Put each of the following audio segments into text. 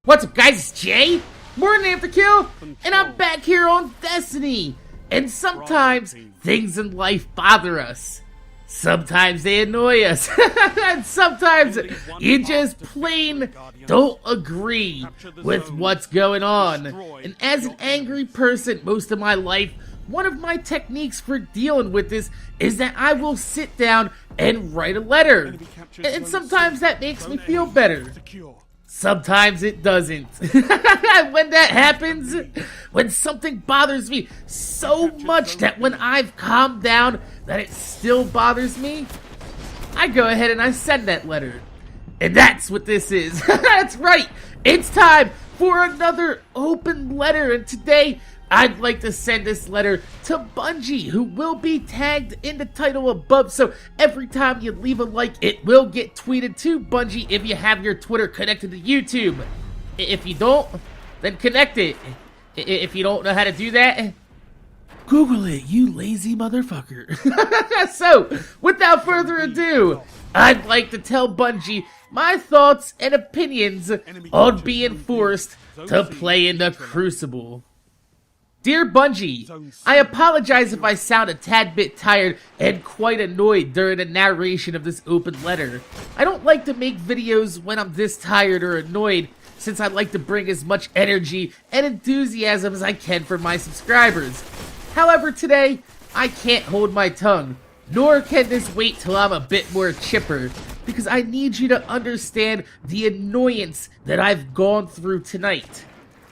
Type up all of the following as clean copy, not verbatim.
What's up, guys? It's Jay, MorninAfterKill, and I'm back here on Destiny. And sometimes things in life bother us. Sometimes they annoy us. And sometimes you just plain don't agree with what's going on. And as an angry person most of my life, one of my techniques for dealing with this is that I will sit down and write a letter. And sometimes that makes me feel better. Sometimes it doesn't. When that happens, when something bothers me so much that when I've calmed down that it still bothers me, I go ahead and I send that letter. And that's what this is. That's right. It's time for another open letter. And today, I'd like to send this letter to Bungie, who will be tagged in the title above, so every time you leave a like, it will get tweeted to Bungie if you have your Twitter connected to YouTube. If you don't, then connect it. If you don't know how to do that, Google it, you lazy motherfucker. So, without further ado, I'd like to tell Bungie my thoughts and opinions on being forced to play in the Crucible. Dear Bungie, I apologize if I sound a tad bit tired and quite annoyed during the narration of this open letter. I don't like to make videos when I'm this tired or annoyed, since I like to bring as much energy and enthusiasm as I can for my subscribers. However, today, I can't hold my tongue, nor can this wait till I'm a bit more chipper, because I need you to understand the annoyance that I've gone through tonight.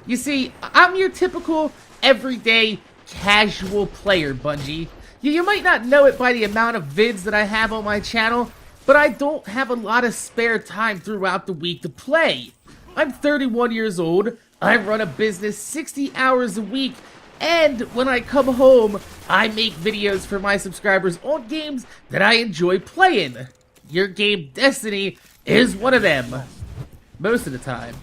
You see, I'm your typical everyday casual player, Bungie. You might not know it by the amount of vids that I have on my channel, but I don't have a lot of spare time throughout the week to play. I'm 31 years old, I run a business 60 hours a week, and when I come home, I make videos for my subscribers on games that I enjoy playing. Your game, Destiny, is one of them. Most of the time.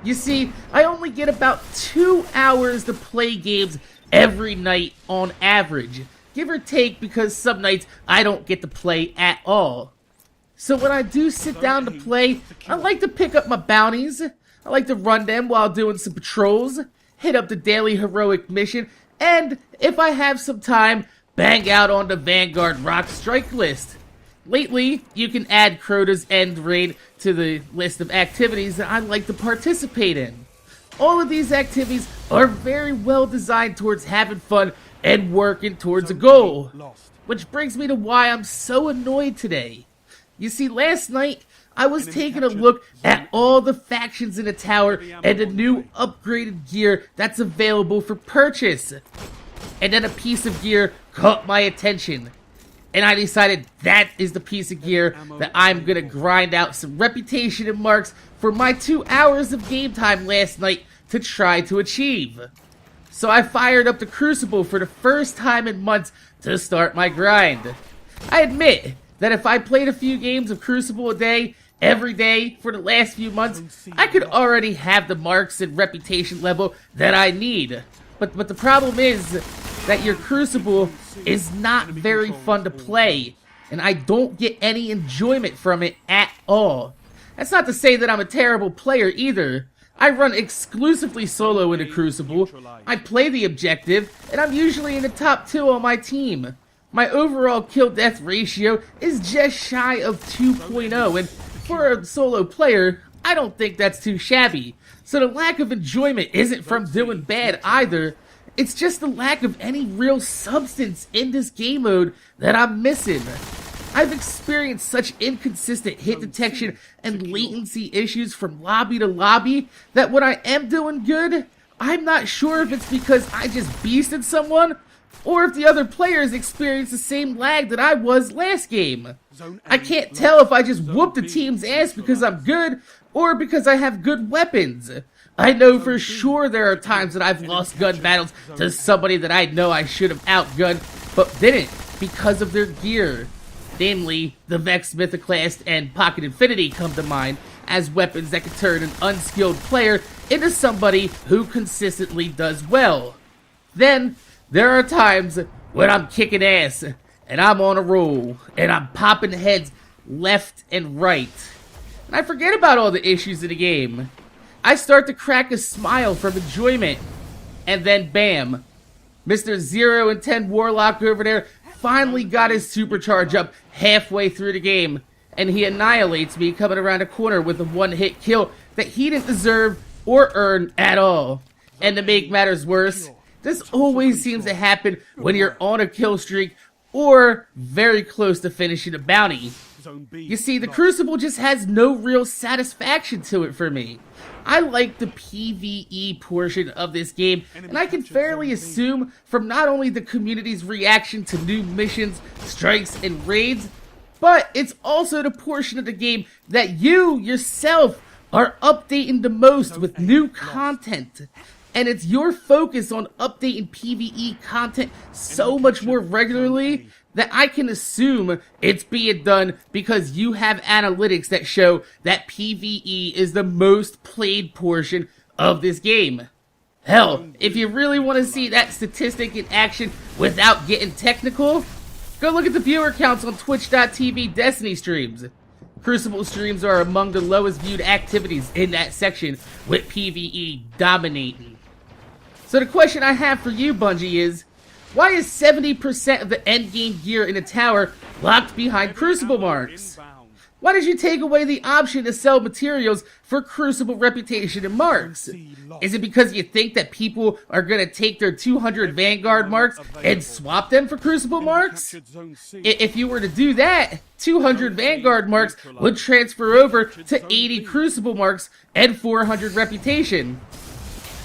You see, I only get about 2 hours to play games every night on average, give or take, because some nights I don't get to play at all. So when I do sit down to play, I like to pick up my bounties, I like to run them while doing some patrols, hit up the daily heroic mission, and if I have some time, bang out on the Vanguard Rock Strike list. Lately, you can add Crota's End Raid to the list of activities that I like to participate in. All of these activities are very well designed towards having fun and working towards a goal. Which brings me to why I'm so annoyed today. You see, last night, I was taking a look at all the factions in the tower and the new upgraded gear that's available for purchase. And then a piece of gear caught my attention. And I decided that is the piece of gear that I'm gonna grind out some reputation and marks for my 2 hours of game time last night to try to achieve. So I fired up the Crucible for the first time in months to start my grind. I admit that if I played a few games of Crucible a day, every day for the last few months, I could already have the marks and reputation level that I need. But the problem is that your Crucible is not very fun to play, and I don't get any enjoyment from it at all. That's not to say that I'm a terrible player either. I run exclusively solo in the Crucible, I play the objective, and I'm usually in the top 2 on my team. My overall kill-death ratio is just shy of 2.0, and for a solo player, I don't think that's too shabby. So the lack of enjoyment isn't from doing bad either. It's just the lack of any real substance in this game mode that I'm missing. I've experienced such inconsistent hit detection and latency issues from lobby to lobby that when I am doing good, I'm not sure if it's because I just beasted someone or if the other players experience the same lag that I was last game. I can't tell if I just whooped the team's ass because I'm good or because I have good weapons. I know for sure there are times that I've lost gun battles to somebody that I know I should have outgunned, but didn't because of their gear. Namely, the Vex Mythoclast and Pocket Infinity come to mind as weapons that can turn an unskilled player into somebody who consistently does well. Then, there are times when I'm kicking ass, and I'm on a roll, and I'm popping heads left and right. And I forget about all the issues in the game. I start to crack a smile from enjoyment. And then bam, Mr. 0 and 10 Warlock over there finally got his supercharge up halfway through the game. And he annihilates me coming around the corner with a one-hit kill that he didn't deserve or earn at all. And to make matters worse, this always seems to happen when you're on a kill streak or very close to finishing a bounty. You see, the Crucible just has no real satisfaction to it for me. I like the PVE portion of this game, and I can fairly assume from not only the community's reaction to new missions, strikes, and raids, but it's also the portion of the game that you, yourself, are updating the most with new content. And it's your focus on updating PvE content so much more regularly that I can assume it's being done because you have analytics that show that PvE is the most played portion of this game. Hell, if you really want to see that statistic in action without getting technical, go look at the viewer counts on twitch.tv Destiny streams. Crucible streams are among the lowest viewed activities in that section, with PvE dominating. So the question I have for you, Bungie, is, why is 70% of the endgame gear in the tower locked behind Crucible marks? Why did you take away the option to sell materials for Crucible reputation and marks? Is it because you think that people are going to take their 200 Vanguard marks and swap them for Crucible marks? If you were to do that, 200 Vanguard marks would transfer over to 80 Crucible marks and 400 reputation.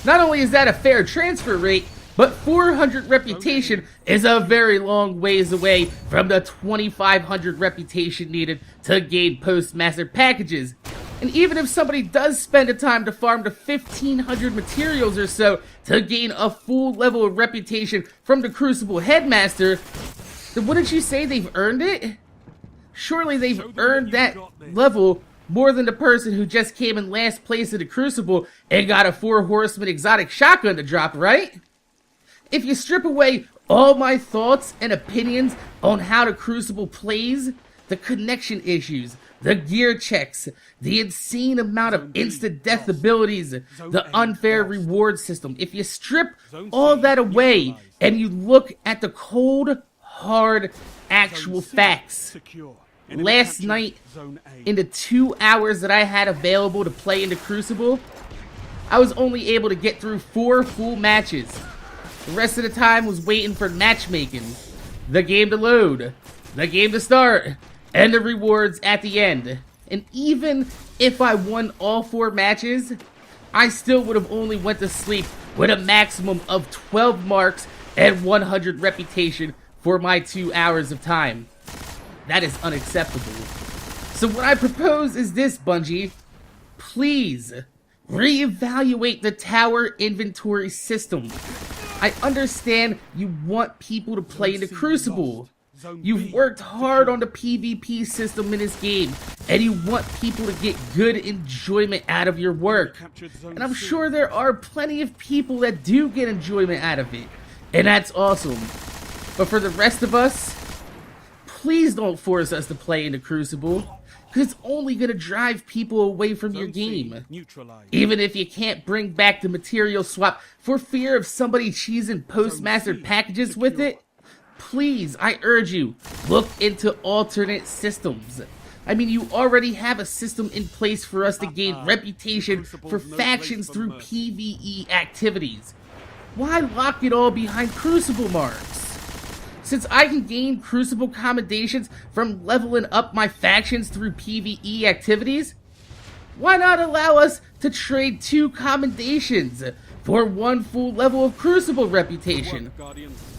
Not only is that a fair transfer rate, but 400 reputation is a very long ways away from the 2,500 reputation needed to gain postmaster packages. And even if somebody does spend the time to farm the 1,500 materials or so to gain a full level of reputation from the Crucible Headmaster, then wouldn't you say they've earned it? Surely they've earned that level more than the person who just came in last place in the Crucible and got a 4 Horseman exotic shotgun to drop, right? If you strip away all my thoughts and opinions on how the Crucible plays, the connection issues, the gear checks, the insane amount of instant death abilities, the unfair reward system, if you strip all that away and you look at the cold, hard, actual facts, last night, in the 2 hours that I had available to play in the Crucible, I was only able to get through 4 full matches. The rest of the time was waiting for matchmaking, the game to load, the game to start, and the rewards at the end. And even if I won all 4 matches, I still would have only went to sleep with a maximum of 12 marks and 100 reputation for my 2 hours of time. That is unacceptable. So what I propose is this, Bungie. Please, reevaluate the tower inventory system. I understand you want people to play in the Crucible. You've worked hard on the PvP system in this game, and you want people to get good enjoyment out of your work. And I'm sure there are plenty of people that do get enjoyment out of it, and that's awesome. But for the rest of us, please don't force us to play in the Crucible, because it's only going to drive people away from your game. Even if you can't bring back the material swap for fear of somebody cheesing postmaster packages with it, please, I urge you, look into alternate systems. I mean, you already have a system in place for us to gain reputation for factions through PvE activities. Why lock it all behind Crucible marks? Since I can gain Crucible commendations from leveling up my factions through PvE activities, why not allow us to trade 2 commendations for 1 full level of Crucible reputation?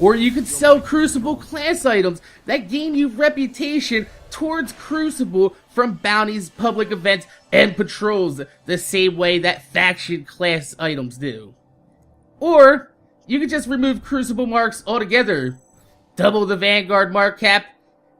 Or you could sell Crucible class items that gain you reputation towards Crucible from bounties, public events, and patrols the same way that faction class items do. Or you could just remove Crucible marks altogether, double the Vanguard mark cap,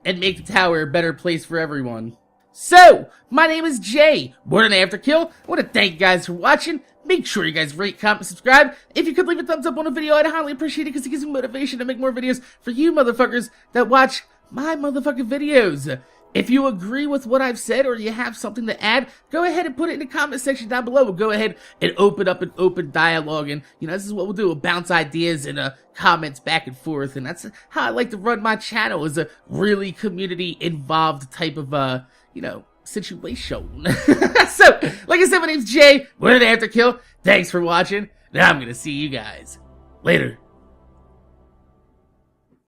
and make the tower a better place for everyone. So, my name is Jay, MorninAfterKill. I want to thank you guys for watching. Make sure you guys rate, comment, subscribe. If you could leave a thumbs up on the video, I'd highly appreciate it because it gives me motivation to make more videos for you motherfuckers that watch my motherfucking videos. If you agree with what I've said or you have something to add, go ahead and put it in the comment section down below. We'll go ahead and open up an open dialogue, and this is what we'll do. We'll bounce ideas and comments back and forth, and that's how I like to run my channel, is a really community involved type of situation. So, like I said, my name's Jay, MorninAfterKill. Thanks for watching, and I'm gonna see you guys later.